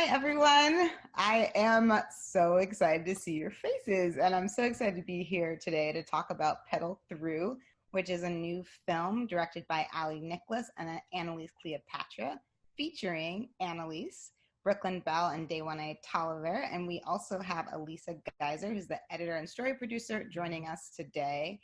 Hi, everyone. I am so excited to see your faces, and I'm so excited to be here today to talk about Pedal Through, which is a new film directed by Aly Nicklas and Analise Cleopatra, featuring Annalise, Brooklyn Bell, and DeJuanae Toliver. And we also have Elisa Geiser, who's the editor and story producer, joining us today.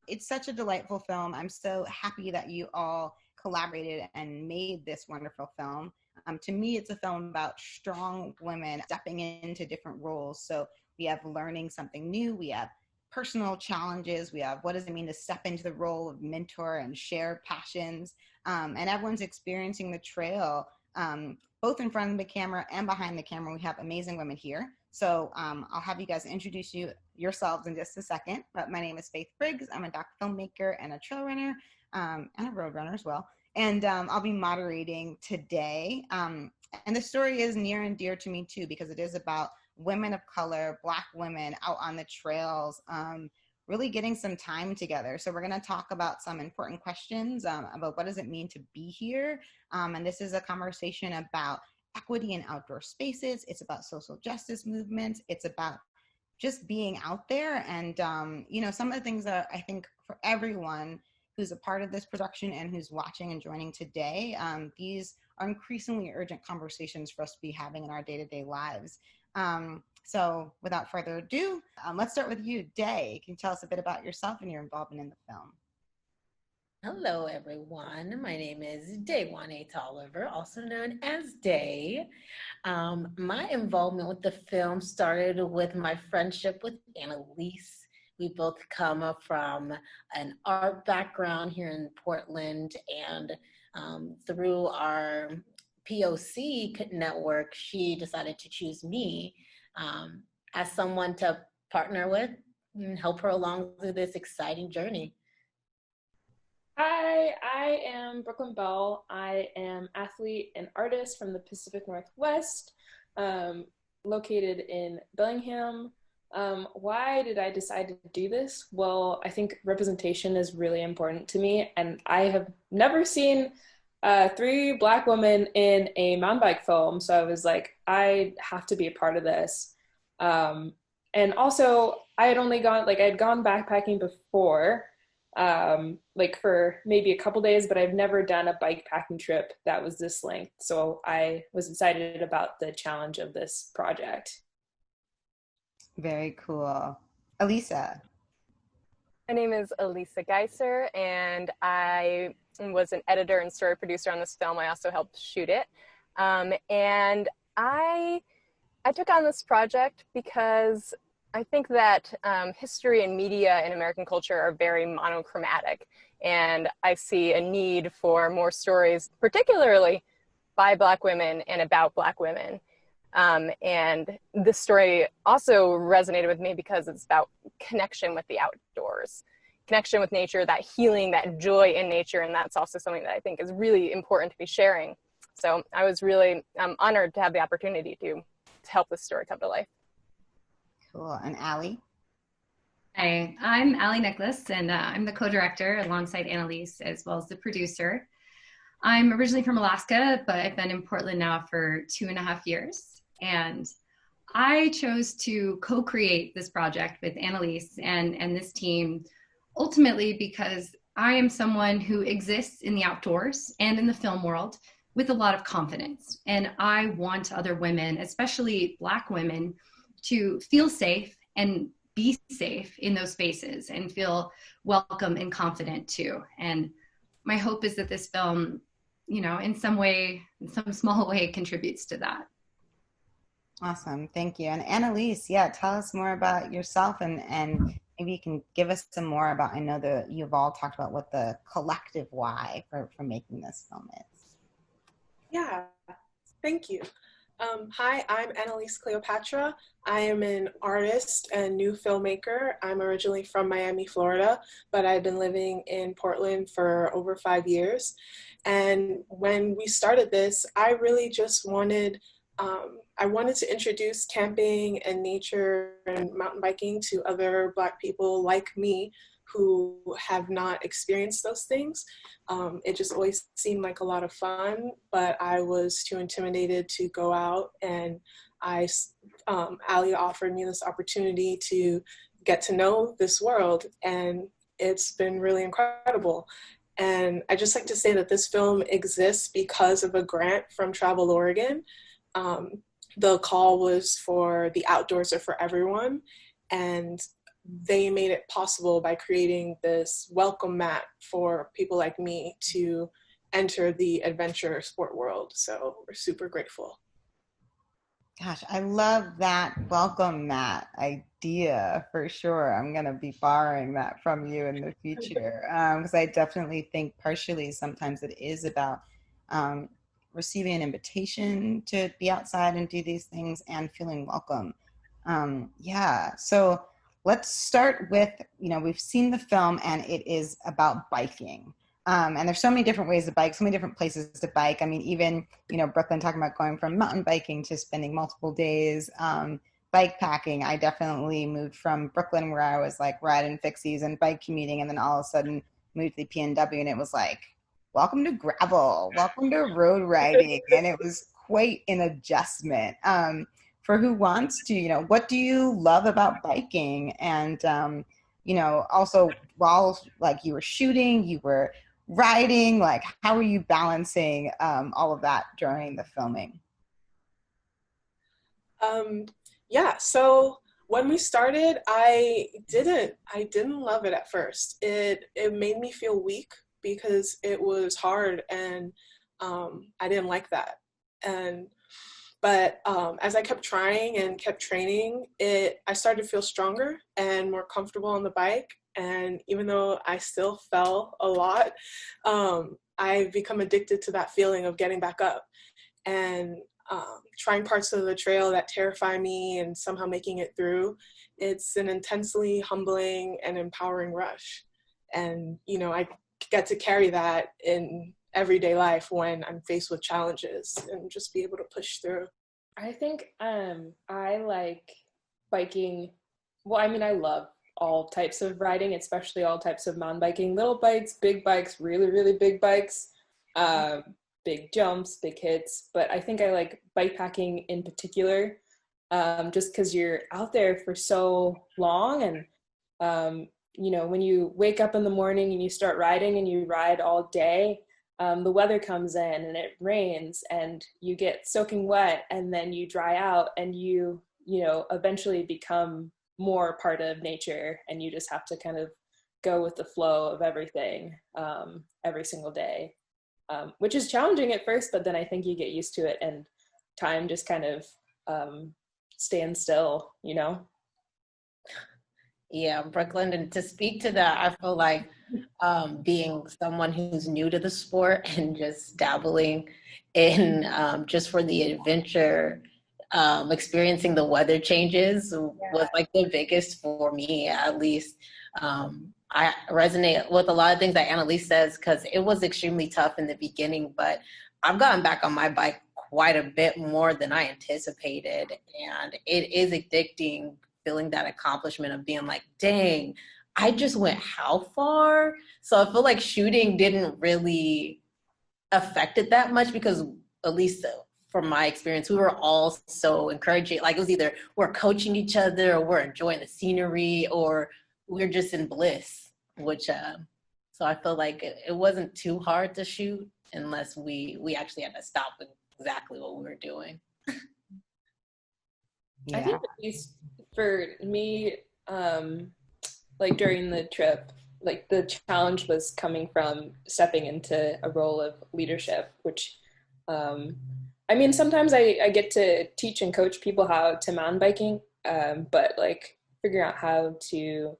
It's such a delightful film. I'm so happy that you all collaborated and made this wonderful film. To me, it's a film about strong women stepping into different roles. So we have learning something new, we have personal challenges, we have what does it mean to step into the role of mentor and share passions, and everyone's experiencing the trail, both in front of the camera and behind the camera. We have amazing women here. So I'll have you guys introduce yourselves in just a second. But my name is Faith Briggs. I'm a doc filmmaker and a trail runner, and a road runner as well. And I'll be moderating today. And the story is near and dear to me too, because it is about women of color, Black women out on the trails, really getting some time together. So we're gonna talk about some important questions about what does it mean to be here. And this is a conversation about equity in outdoor spaces. It's about social justice movements. It's about just being out there. And, some of the things that I think for everyone who's a part of this production and who's watching and joining today, these are increasingly urgent conversations for us to be having in our day-to-day lives. So without further ado, let's start with you, Day. Can you tell us a bit about yourself and your involvement in the film? Hello, everyone. My name is DeJuanae Toliver, also known as Day. My involvement with the film started with my friendship with Annalise. We both come from an art background here in Portland, and through our POC network, she decided to choose me as someone to partner with and help her along through this exciting journey. Hi, I am Brooklyn Bell. I am athlete and artist from the Pacific Northwest, located in Bellingham. Why did I decide to do this? Well, I think representation is really important to me, and I have never seen 3 Black women in a mountain bike film, so I was like, I have to be a part of this. And also, I had gone backpacking before, for maybe a couple days, but I've never done a bike packing trip that was this length. So I was excited about the challenge of this project. Very cool. Elisa. My name is Elisa Geiser, and I was an editor and story producer on this film. I also helped shoot it. And I took on this project because I think that history and media in American culture are very monochromatic, and I see a need for more stories, particularly by Black women and about Black women. And this story also resonated with me because it's about connection with the outdoors, connection with nature, that healing, that joy in nature, and that's also something that I think is really important to be sharing. So I was really honored to have the opportunity to help this story come to life. Cool. And Aly? Hi, I'm Aly Nicklas, and I'm the co-director alongside Annalise, as well as the producer. I'm originally from Alaska, but I've been in Portland now for 2.5 years. And I chose to co-create this project with Annalise and this team, ultimately because I am someone who exists in the outdoors and in the film world with a lot of confidence. And I want other women, especially Black women, to feel safe and be safe in those spaces and feel welcome and confident too. And my hope is that this film, in some small way contributes to that. Awesome. Thank you. And Annalise, tell us more about yourself and maybe you can give us some more about, I know that you've all talked about what the collective why for making this film is. Yeah, thank you. Hi, I'm Analise Cleopatra. I am an artist and new filmmaker. I'm originally from Miami, Florida, but I've been living in Portland for over 5 years. And when we started this, I really just wanted to introduce camping and nature and mountain biking to other Black people like me who have not experienced those things. It just always seemed like a lot of fun, but I was too intimidated to go out, and Aly offered me this opportunity to get to know this world, and it's been really incredible. And I just like to say that this film exists because of a grant from Travel Oregon. The call was for The Outdoors Are for Everyone, and they made it possible by creating this welcome mat for people like me to enter the adventure sport world. So we're super grateful. Gosh, I love that welcome mat idea for sure. I'm going to be borrowing that from you in the future, because I definitely think partially sometimes it is about receiving an invitation to be outside and do these things and feeling welcome. Yeah, so let's start with, we've seen the film and it is about biking. And there's so many different ways to bike, so many different places to bike. I mean, even, Brooklyn talking about going from mountain biking to spending multiple days bike packing. I definitely moved from Brooklyn, where I was like riding fixies and bike commuting, and then all of a sudden moved to the PNW, and it was like, welcome to gravel, welcome to road riding. And it was quite an adjustment. For who wants to, what do you love about biking? And, also while like you were shooting, you were writing, like how were you balancing all of that during the filming? Yeah, so when we started, I didn't love it at first. It made me feel weak because it was hard, and I didn't like that. But as I kept trying and kept training, I started to feel stronger and more comfortable on the bike. And even though I still fell a lot, I've become addicted to that feeling of getting back up and trying parts of the trail that terrify me and somehow making it through. It's an intensely humbling and empowering rush. And, I get to carry that in everyday life when I'm faced with challenges and just be able to push through. I think I like biking. Well, I mean, I love all types of riding, especially all types of mountain biking, little bikes, big bikes, really, really big bikes, big jumps, big hits. But I think I like bike packing in particular, just because you're out there for so long. And, when you wake up in the morning and you start riding and you ride all day, the weather comes in and it rains and you get soaking wet, and then you dry out, and you eventually become more part of nature, and you just have to kind of go with the flow of everything every single day, which is challenging at first, but then I think you get used to it and time just kind of stands still, Yeah, Brooklyn, and to speak to that, I feel like being someone who's new to the sport and just dabbling in just for the adventure, experiencing the weather changes was like the biggest for me, at least. I resonate with a lot of things that Annalise says, because it was extremely tough in the beginning, but I've gotten back on my bike quite a bit more than I anticipated, and it is addicting, feeling that accomplishment of being like, dang, I just went how far? So I feel like shooting didn't really affect it that much, because at least from my experience, we were all so encouraging. Like it was either we're coaching each other, or we're enjoying the scenery, or we're just in bliss, which, so I feel like it wasn't too hard to shoot unless we actually had to stop with exactly what we were doing. Yeah. I think at least for me, like during the trip, like the challenge was coming from stepping into a role of leadership, which, I mean, sometimes I get to teach and coach people how to mountain biking, but like figuring out how to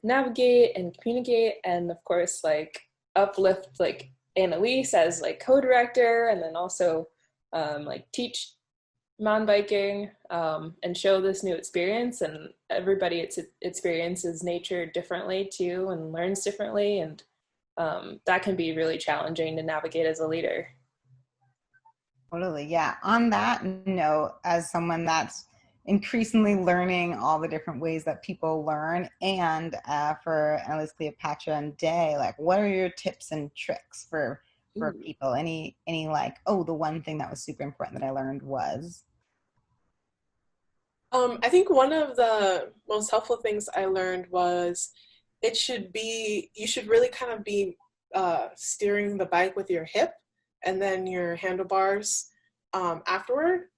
navigate and communicate, and of course like uplift like Annalise as like co-director, and then also like teach mountain biking and show this new experience, and everybody experiences nature differently too and learns differently, and that can be really challenging to navigate as a leader. Totally, yeah. On that note, as someone that's increasingly learning all the different ways that people learn. And for Analise Cleopatra and Day, like, what are your tips and tricks for people? Any like, oh, the one thing that was super important that I learned was? I think one of the most helpful things I learned was you should really kind of be steering the bike with your hip and then your handlebars afterward.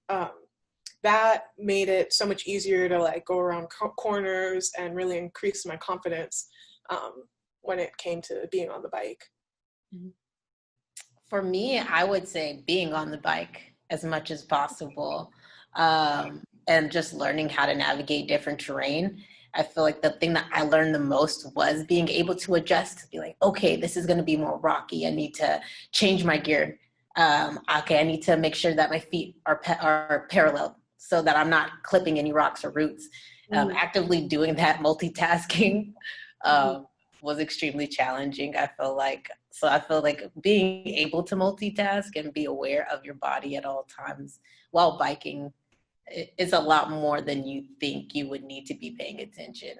That made it so much easier to like go around corners and really increase my confidence when it came to being on the bike. For me, I would say being on the bike as much as possible, and just learning how to navigate different terrain. I feel like the thing that I learned the most was being able to adjust, to be like, okay, this is going to be more rocky. I need to change my gear. Okay, I need to make sure that my feet are parallel so that I'm not clipping any rocks or roots. Actively doing that multitasking was extremely challenging. I feel like being able to multitask and be aware of your body at all times while biking is a lot more than you think you would need to be paying attention.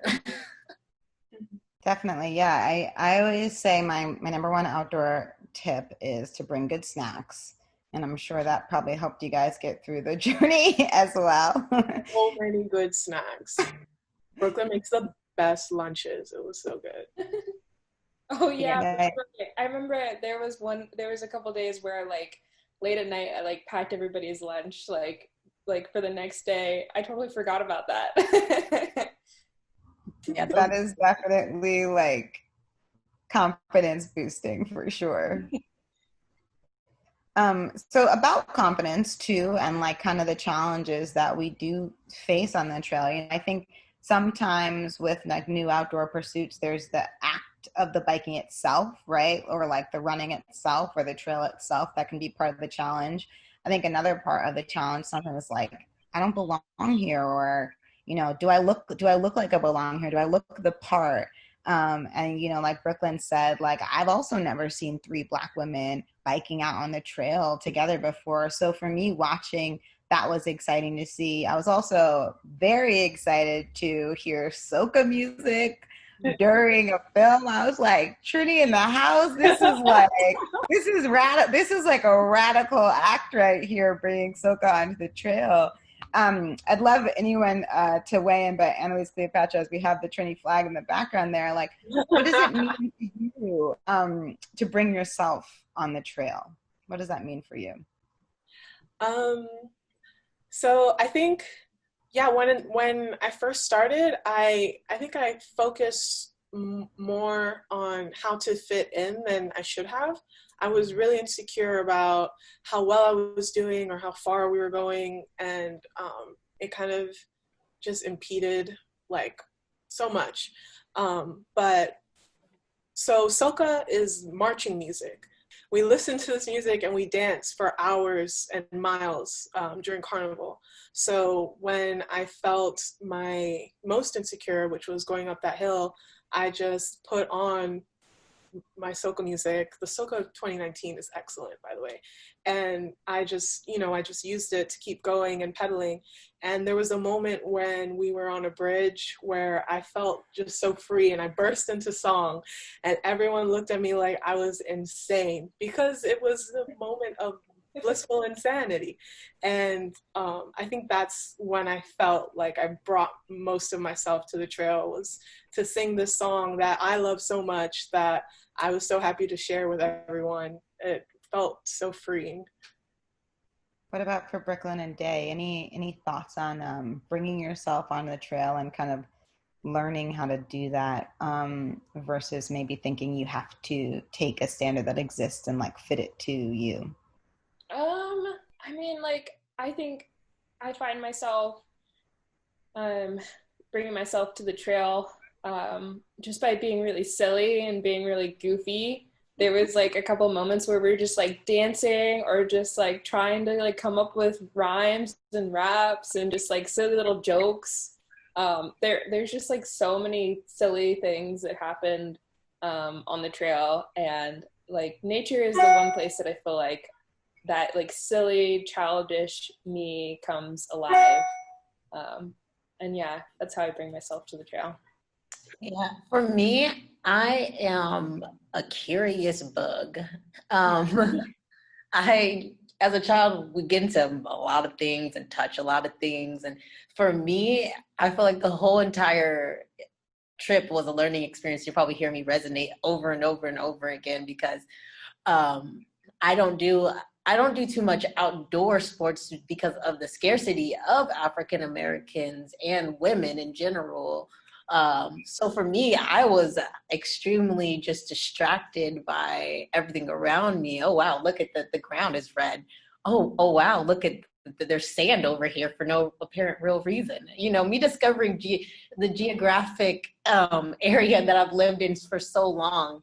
Definitely, yeah. I always say my number one outdoor tip is to bring good snacks. And I'm sure that probably helped you guys get through the journey as well. So many good snacks. Brooklyn makes the best lunches. It was so good. Oh yeah. I remember there was a couple days where like late at night I like packed everybody's lunch like for the next day. I totally forgot about that. Yeah, that is definitely like confidence boosting for sure. So about confidence too, and like kind of the challenges that we do face on the trail. You know, I think sometimes with like new outdoor pursuits, there's the act of the biking itself, right? Or like the running itself or the trail itself that can be part of the challenge. I think another part of the challenge sometimes is like, I don't belong here, or, you know, do I look like I belong here? Do I look the part? And, you know, like Brooklyn said, like, I've also never seen 3 Black women biking out on the trail together before. So for me, watching that was exciting to see. I was also very excited to hear soca music during a film. I was like, Trinity in the house. This is like a radical act right here, bringing soca onto the trail. I'd love anyone to weigh in, but Analise Cleopatra, as we have the Trinity flag in the background there, like, what does it mean to you to bring yourself on the trail? What does that mean for you? So I think, yeah, when I first started, I think I focused more on how to fit in than I should have. I was really insecure about how well I was doing or how far we were going, and it kind of just impeded like so much. But so soca is marching music. We listen to this music and we dance for hours and miles during carnival. So when I felt my most insecure, which was going up that hill, I just put on my soca music. The soca of 2019 is excellent, by the way. And I just used it to keep going and pedaling. And there was a moment when we were on a bridge where I felt just so free, and I burst into song, and everyone looked at me like I was insane, because it was a moment of blissful insanity. And I think that's when I felt like I brought most of myself to the trail, was to sing this song that I love so much, that I was so happy to share with everyone. It felt so freeing. What about for Brooklyn and Day? Any thoughts on bringing yourself on the trail and kind of learning how to do that versus maybe thinking you have to take a standard that exists and like fit it to you? I mean, like, I think I find myself bringing myself to the trail just by being really silly and being really goofy. There was like a couple moments where we were just like dancing or just like trying to like come up with rhymes and raps and just like silly little jokes. There's just like so many silly things that happened on the trail, and like nature is the one place that I feel like that like silly childish me comes alive. And yeah, that's how I bring myself to the trail. Yeah, for me, I am a curious bug. I, as a child, would get into a lot of things and touch a lot of things. And for me, I feel like the whole entire trip was a learning experience. You probably hear me resonate over and over and over again because I don't do too much outdoor sports because of the scarcity of African Americans and women in general. So for me, I was extremely just distracted by everything around me. Oh wow, look at the ground is red. Oh wow, look at there's sand over here for no apparent real reason. You know, me discovering the geographic area that I've lived in for so long.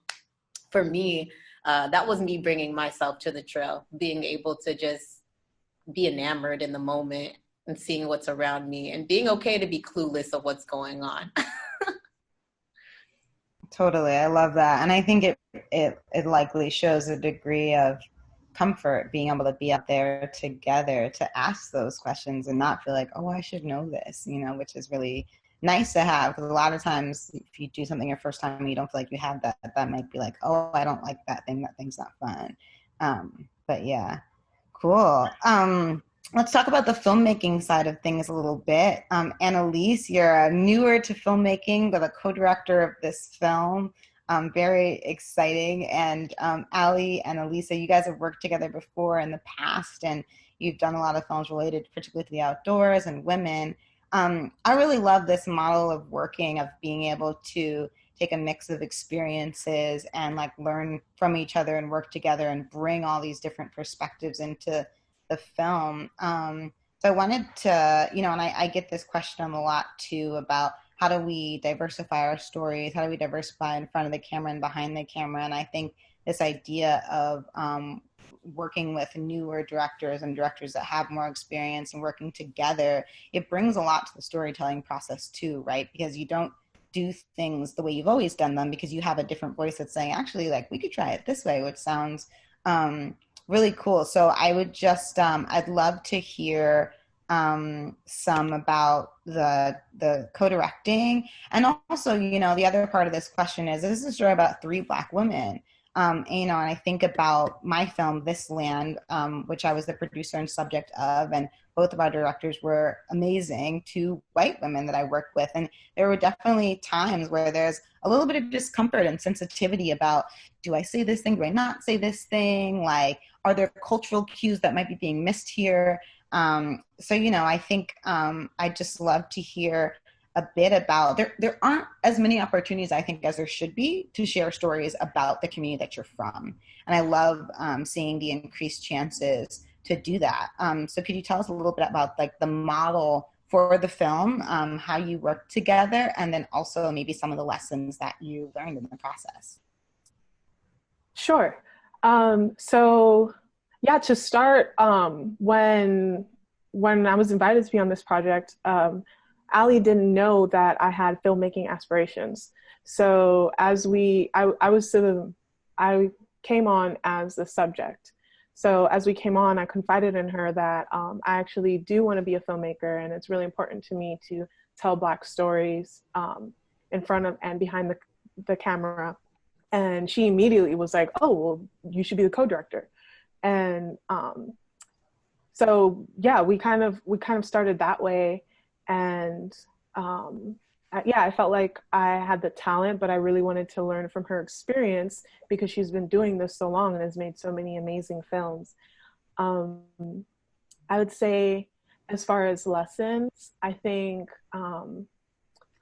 For me, that was me bringing myself to the trail, being able to just be enamored in the moment and seeing what's around me and being okay to be clueless of what's going on. Totally. I love that. And I think it likely shows a degree of comfort being able to be out there together to ask those questions and not feel like, oh, I should know this, you know, which is really nice to have. Because a lot of times if you do something your first time and you don't feel like you have that, that might be like, oh, I don't like that thing. That thing's not fun. But yeah, cool. Let's talk about the filmmaking side of things a little bit. Annalise, you're newer to filmmaking, but a co-director of this film. Very exciting. And Aly and Elisa, you guys have worked together before in the past, and you've done a lot of films related particularly to the outdoors and women. I really love this model of working, of being able to take a mix of experiences and like learn from each other and work together and bring all these different perspectives into the film. So I wanted to, you know, and I get this question a lot too about how do we diversify our stories? How do we diversify in front of the camera and behind the camera? And I think this idea of working with newer directors and directors that have more experience and working together, it brings a lot to the storytelling process too, right? Because you don't do things the way you've always done them because you have a different voice that's saying, actually, like, we could try it this way, which sounds really cool. So I would just, I'd love to hear some about the co-directing. And also, you know, the other part of this question is, this is a story about 3 Black women. You know, and I think about my film, This Land, which I was the producer and subject of, and both of our directors were amazing, 2 white women that I worked with. And there were definitely times where there's a little bit of discomfort and sensitivity about, do I say this thing? Do I not say this thing? Like, are there cultural cues that might be being missed here? So, you know, I think I just love to hear a bit about, there aren't as many opportunities, I think, as there should be to share stories about the community that you're from. And I love seeing the increased chances to do that. So could you tell us a little bit about like the model for the film, how you work together, and then also maybe some of the lessons that you learned in the process? Sure. So yeah, to start, when I was invited to be on this project, Aly didn't know that I had filmmaking aspirations. So I came on as the subject. So as we came on, I confided in her that I actually do want to be a filmmaker, and it's really important to me to tell Black stories in front of and behind the camera. And she immediately was like, oh, well, you should be the co-director. And so yeah, we kind of started that way. And I felt like I had the talent, but I really wanted to learn from her experience because she's been doing this so long and has made so many amazing films. I would say, as far as lessons, I think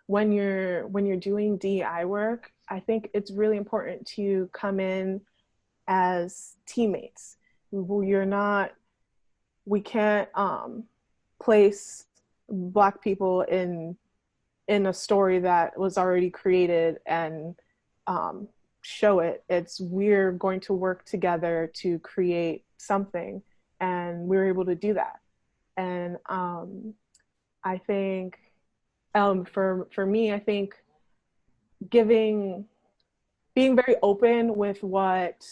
when you're doing DEI work, I think it's really important to come in as teammates. We can't place Black people in a story that was already created and show it. We're going to work together to create something, and we were able to do that. And I think for me, I think being very open with what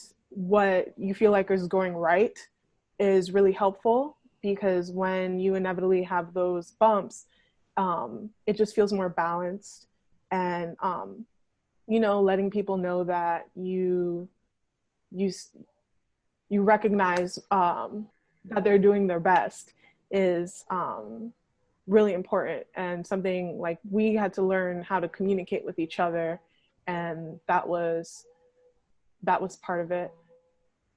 you feel like is going right is really helpful, because when you inevitably have those bumps, it just feels more balanced, and you know, letting people know that you recognize that they're doing their best is really important, and something like we had to learn how to communicate with each other, and that was part of it.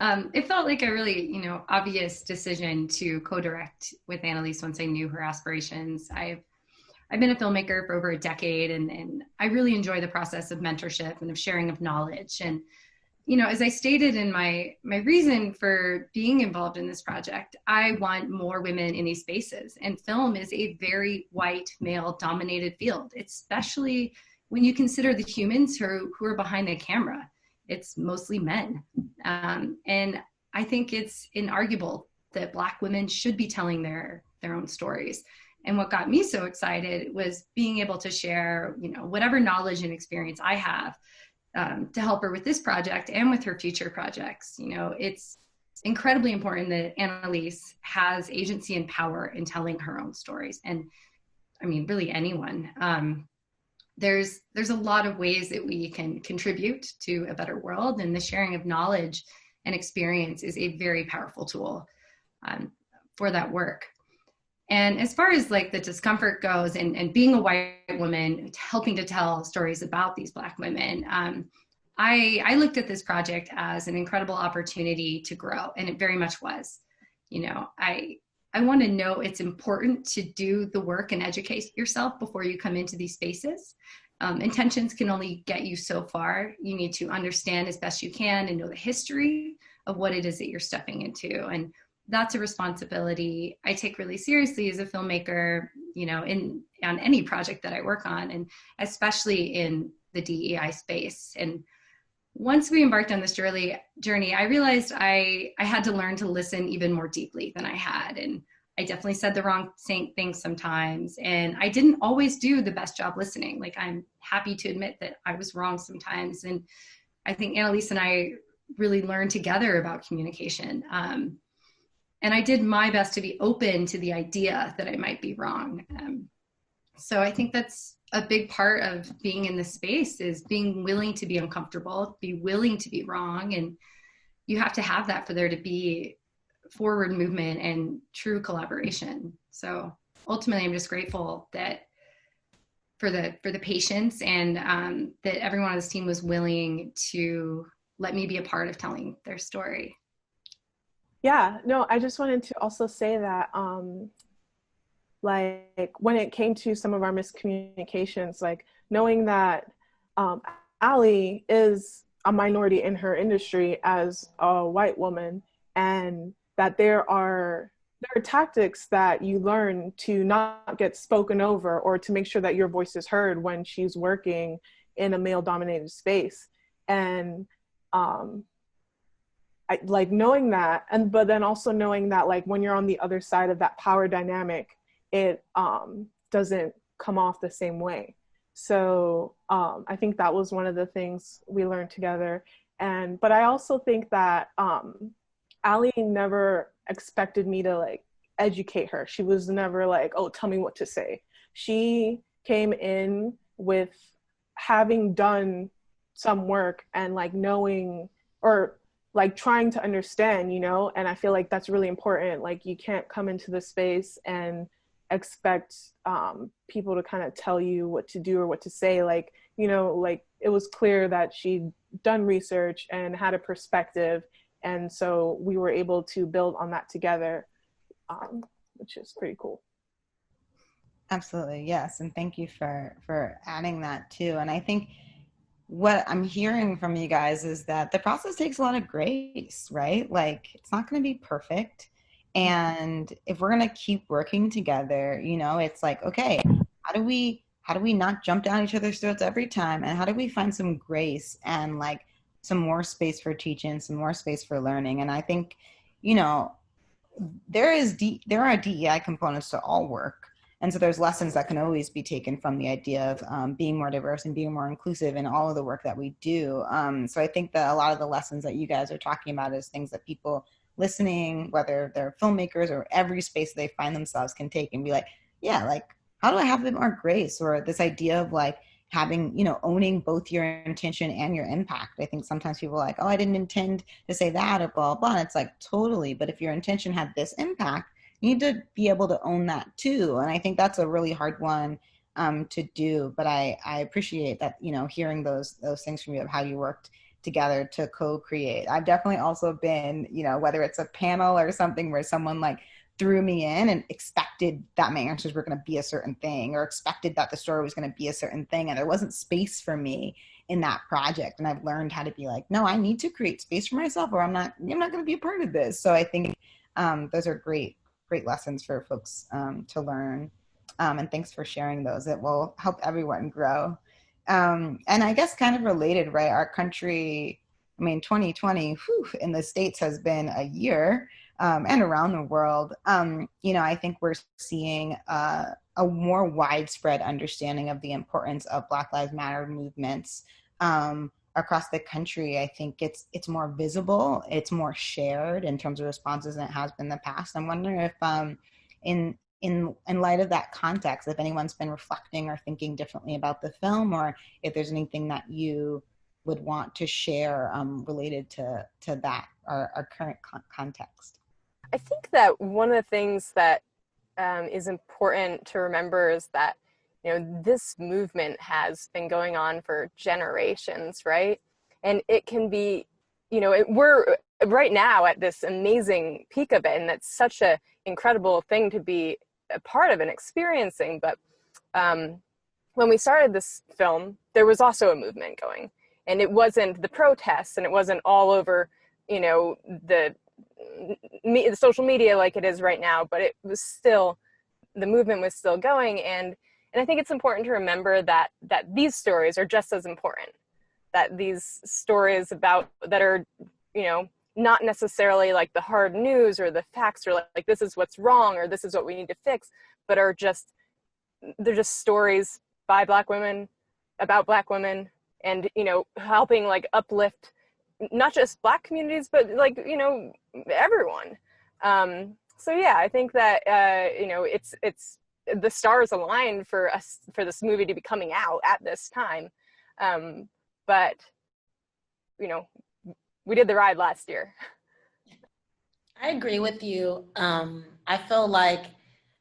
It felt like a really, you know, obvious decision to co-direct with Annalise once I knew her aspirations. I've been a filmmaker for over a decade, and I really enjoy the process of mentorship and of sharing of knowledge. And, you know, as I stated in my reason for being involved in this project, I want more women in these spaces. And film is a very white, male-dominated field, especially when you consider the humans who are behind the camera. It's mostly men. And I think it's inarguable that Black women should be telling their own stories. And what got me so excited was being able to share, you know, whatever knowledge and experience I have to help her with this project and with her future projects. You know, it's incredibly important that Annalise has agency and power in telling her own stories. And I mean, really anyone. There's a lot of ways that we can contribute to a better world, and the sharing of knowledge and experience is a very powerful tool for that work. And as far as like the discomfort goes, and being a white woman helping to tell stories about these Black women, I looked at this project as an incredible opportunity to grow, and it very much was. You know, I want to know it's important to do the work and educate yourself before you come into these spaces. Intentions can only get you so far. You need to understand as best you can and know the history of what it is that you're stepping into. And that's a responsibility I take really seriously as a filmmaker, you know, on any project that I work on, and especially in the DEI space. And once we embarked on this journey, I realized I had to learn to listen even more deeply than I had. And I definitely said the wrong things sometimes. And I didn't always do the best job listening. Like, I'm happy to admit that I was wrong sometimes. And I think Annalise and I really learned together about communication. And I did my best to be open to the idea that I might be wrong. So I think that's a big part of being in this space, is being willing to be uncomfortable, be willing to be wrong. And you have to have that for there to be forward movement and true collaboration. So ultimately, I'm just grateful that for the patience, and that everyone on this team was willing to let me be a part of telling their story. Yeah, no, I just wanted to also say that like when it came to some of our miscommunications, like knowing that Aly is a minority in her industry as a white woman, and that there are tactics that you learn to not get spoken over, or to make sure that your voice is heard when she's working in a male-dominated space. And I, like, knowing that, but then also knowing that, like, when you're on the other side of that power dynamic, it doesn't come off the same way. So I think that was one of the things we learned together. But I also think that Aly never expected me to, like, educate her. She was never like, oh, tell me what to say. She came in with having done some work and, like, knowing, or like trying to understand, you know. And I feel like that's really important. Like, you can't come into the space and expect people to kind of tell you what to do or what to say. Like, you know, like, it was clear that she'd done research and had a perspective, and so we were able to build on that together, which is pretty cool. Absolutely, yes, and thank you for adding that too. And I think what I'm hearing from you guys is that the process takes a lot of grace, right? Like, it's not going to be perfect. And if we're going to keep working together, you know, it's like, okay, how do we not jump down each other's throats every time? And how do we find some grace and, like, some more space for teaching, some more space for learning? And I think, you know, there are DEI components to all work. And so there's lessons that can always be taken from the idea of being more diverse and being more inclusive in all of the work that we do. So I think that a lot of the lessons that you guys are talking about is things that people listening, whether they're filmmakers or every space they find themselves, can take and be like, yeah, like, how do I have a bit more grace? Or this idea of like having, you know, owning both your intention and your impact. I think sometimes people are like, oh, I didn't intend to say that or blah, blah. And it's like, totally. But if your intention had this impact, you need to be able to own that too. And I think that's a really hard one to do. But I appreciate that, you know, hearing those things from you of how you worked together to co-create. I've definitely also been, you know, whether it's a panel or something where someone like threw me in and expected that my answers were going to be a certain thing, or expected that the story was going to be a certain thing, and there wasn't space for me in that project. And I've learned how to be like, no, I need to create space for myself, or I'm not going to be a part of this. So I think those are great lessons for folks to learn. And thanks for sharing those. It will help everyone grow. And I guess kind of related, right? Our country, I mean, 2020 in the States has been a year, and around the world. You know, I think we're seeing a more widespread understanding of the importance of Black Lives Matter movements across the country. I think it's more visible, it's more shared in terms of responses than it has been in the past. I'm wondering if in light of that context, if anyone's been reflecting or thinking differently about the film, or if there's anything that you would want to share related to that, our current context. I think that one of the things that is important to remember is that, you know, this movement has been going on for generations, right? And it can be, you know, we're right now at this amazing peak of it, and that's such an incredible thing to be a part of and experiencing. But when we started this film, there was also a movement going, and it wasn't the protests, and it wasn't all over, you know, the social media like it is right now, but it was still, the movement was still going. And I think it's important to remember that these stories are just as important, that these stories about that are, you know, not necessarily like the hard news or the facts or like this is what's wrong or this is what we need to fix, but they're just stories by Black women, about Black women, and, you know, helping like uplift not just Black communities, but like, you know, everyone. So yeah, I think that, you know, it's the stars aligned for us, for this movie to be coming out at this time. But, you know, we did the ride last year. I agree with you. I feel like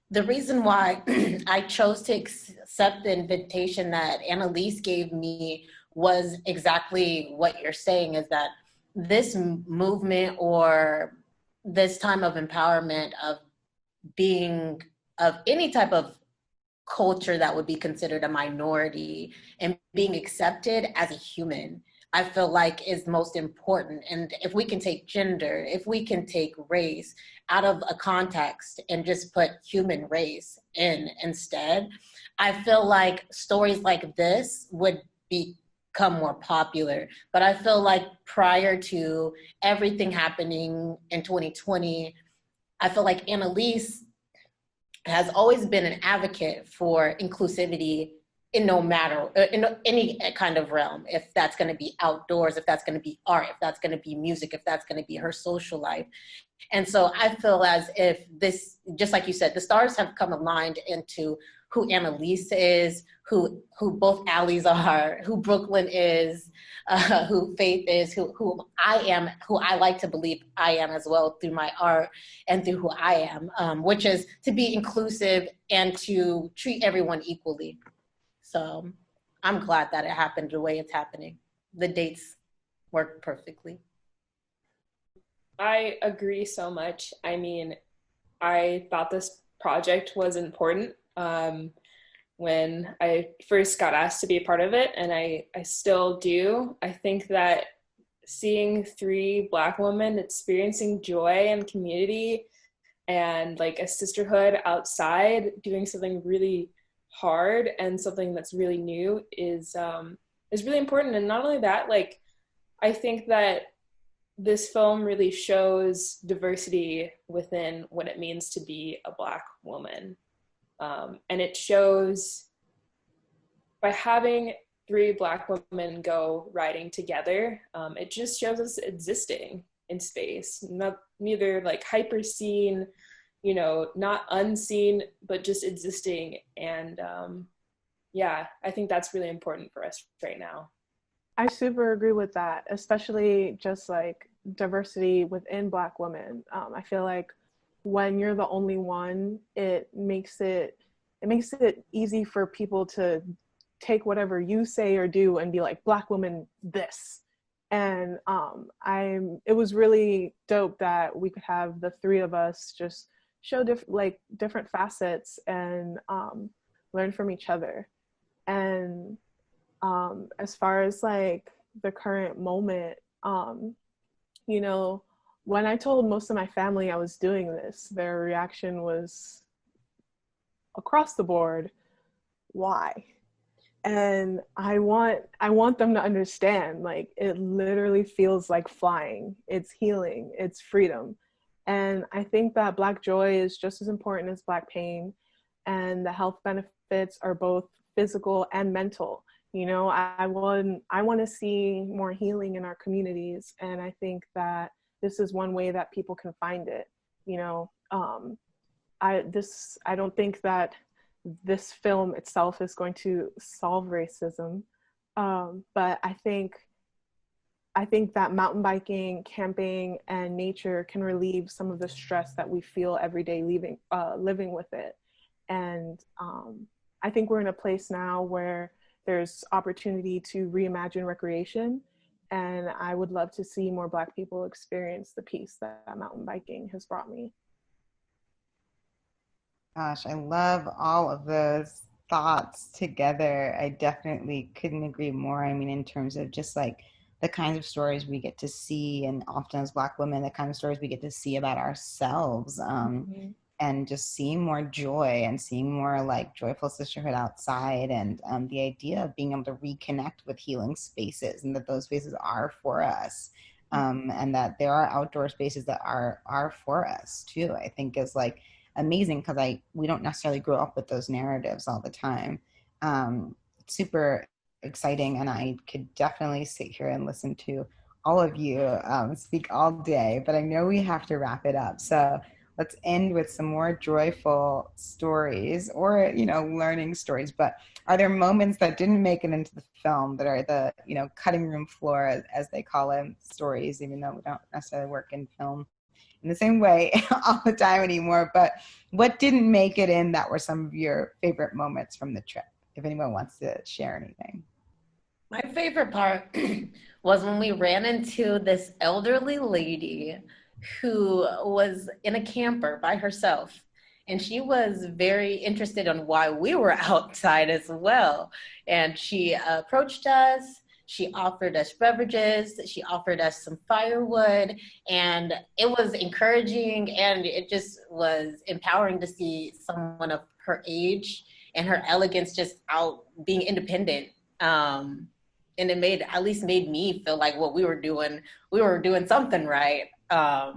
the reason why I chose to accept the invitation that Annalise gave me was exactly what you're saying, is that this movement or this time of empowerment of being of any type of culture that would be considered a minority and being accepted as a human, I feel like is most important. And if we can take gender, if we can take race out of a context and just put human race in instead, I feel like stories like this would become more popular. But I feel like prior to everything happening in 2020, I feel like Annalise has always been an advocate for inclusivity in no matter, in any kind of realm, if that's going to be outdoors, if that's going to be art, if that's going to be music, if that's going to be her social life. And so I feel as if this, just like you said, the stars have come aligned into who Annalise is, who both Allies are, who Brooklyn is, who Faith is, who I am, who I like to believe I am as well through my art and through who I am, which is to be inclusive and to treat everyone equally. So I'm glad that it happened the way it's happening. The dates work perfectly. I agree so much. I mean, I thought this project was important when I first got asked to be a part of it, and I still do. I think that seeing 3 Black women experiencing joy and community and like a sisterhood outside doing something really hard and something that's really new is really important. And not only that, like, I think that this film really shows diversity within what it means to be a Black woman. And it shows by having 3 Black women go writing together, it just shows us existing in space, neither like hyper seen, not unseen, but just existing. And yeah, I think that's really important for us right now. I super agree with that, especially just like diversity within Black women. I feel like when you're the only one, it makes it easy for people to take whatever you say or do and be like, Black woman this. And it was really dope that we could have the three of us just show different facets and learn from each other. And as far as like the current moment, when I told most of my family I was doing this, their reaction was across the board, why? And I want them to understand, like, it literally feels like flying. It's healing, it's freedom. And I think that Black joy is just as important as Black pain, and the health benefits are both physical and mental. I want to see more healing in our communities, and I think that this is one way that people can find it. I don't think that this film itself is going to solve racism, but I think that mountain biking, camping, and nature can relieve some of the stress that we feel every day living with it. And I think we're in a place now where there's opportunity to reimagine recreation, and I would love to see more Black people experience the peace that mountain biking has brought me. Gosh, I love all of those thoughts together. I definitely couldn't agree more. I mean, in terms of just like the kinds of stories we get to see, and often as Black women, the kind of stories we get to see about ourselves, and just seeing more joy and seeing more like joyful sisterhood outside, and the idea of being able to reconnect with healing spaces, and that those spaces are for us, and that there are outdoor spaces that are for us too, I think is like amazing, because we don't necessarily grow up with those narratives all the time. Super exciting, and I could definitely sit here and listen to all of you speak all day, but I know we have to wrap it up. So let's end with some more joyful stories, or learning stories. But are there moments that didn't make it into the film that are the cutting room floor, as they call it, stories, even though we don't necessarily work in film in the same way all the time anymore? But what didn't make it in that were some of your favorite moments from the trip, if anyone wants to share anything? My favorite part was when we ran into this elderly lady who was in a camper by herself, and she was very interested in why we were outside as well. And she approached us. She offered us beverages. She offered us some firewood, and it was encouraging, and it just was empowering to see someone of her age and her elegance just out being independent. And it at least made me feel like what we were doing something right. I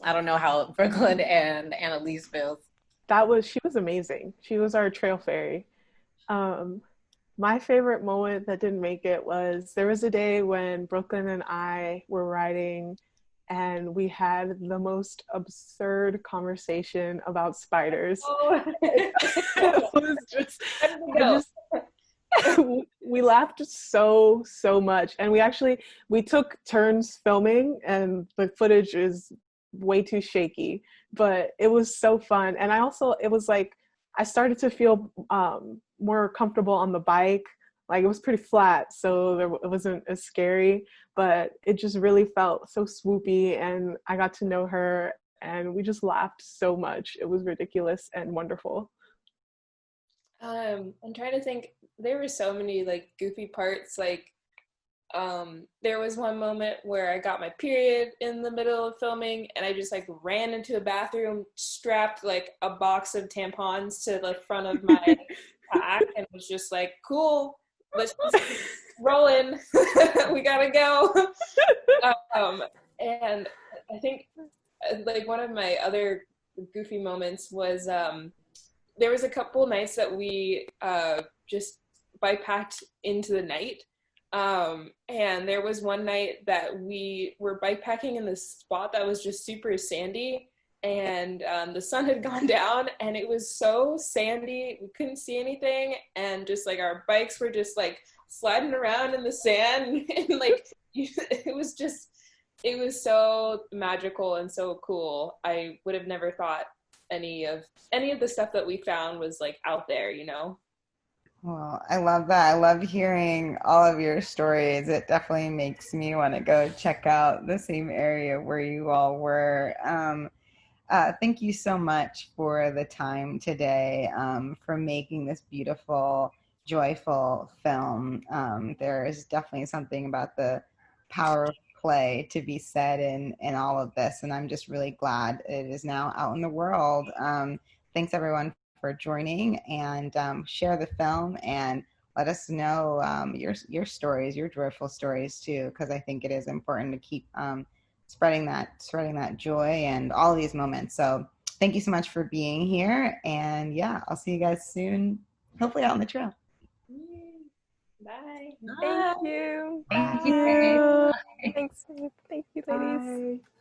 don't know how Brooklyn and Annalise feels. She was amazing. She was our trail fairy. My favorite moment that didn't make it was, there was a day when Brooklyn and I were riding, and we had the most absurd conversation about spiders. Oh. It was just we laughed so much, and we took turns filming, and the footage is way too shaky, but it was so fun. And it was like I started to feel more comfortable on the bike. Like, it was pretty flat, so it wasn't as scary, but it just really felt so swoopy, and I got to know her, and we just laughed so much. It was ridiculous and wonderful. I'm trying to think. There were so many like goofy parts. Like, there was one moment where I got my period in the middle of filming, and I just like ran into a bathroom, strapped like a box of tampons to the front of my pack, and was just like, cool, let's just rolling. We gotta go. And I think like one of my other goofy moments was there was a couple nights that we just bikepacked into the night. And there was one night that we were bikepacking in this spot that was just super sandy, and the sun had gone down, and it was so sandy. We couldn't see anything, and just like our bikes were just like sliding around in the sand, and like it was so magical and so cool. I would have never thought any of the stuff that we found was like out there, you know? Well, I love that. I love hearing all of your stories. It definitely makes me want to go check out the same area where you all were. Thank you so much for the time today, for making this beautiful, joyful film. There is definitely something about the power of play to be said in all of this, and I'm just really glad it is now out in the world. Thanks everyone for joining, and share the film and let us know your stories, your joyful stories too, because I think it is important to keep spreading that joy and all of these moments. So thank you so much for being here, and yeah, I'll see you guys soon, hopefully out on the trail. Bye. Thank you. Thank you. Thanks. Thank you, ladies. Bye.